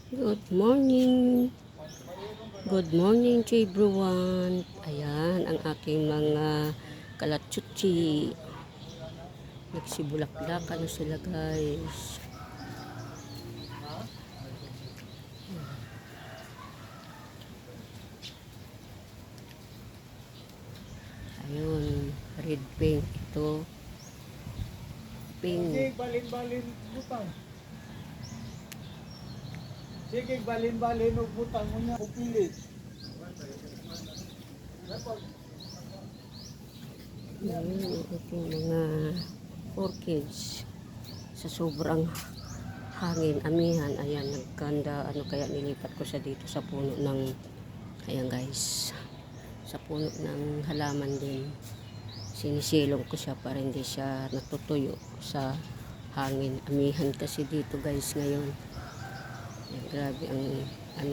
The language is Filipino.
Good morning. Good morning to everyone. Ayan ang aking mga kalatsuchi. Nagsibulaklak na sila guys. Ayun, red pink ito. Pink. Sige, balin-balin butang. Sige, balin-balin og butang mo niya upilit. Ayun ang aking mga orchids. Sa sobrang hangin, amihan, ayan, nagkanda, kaya nilipat ko siya dito sa puno ng, ayan guys, sa puno ng halaman din. Sinisilong ko siya para hindi siya natutuyo sa hangin. Amihan kasi dito guys ngayon. Ayan, grabe ang,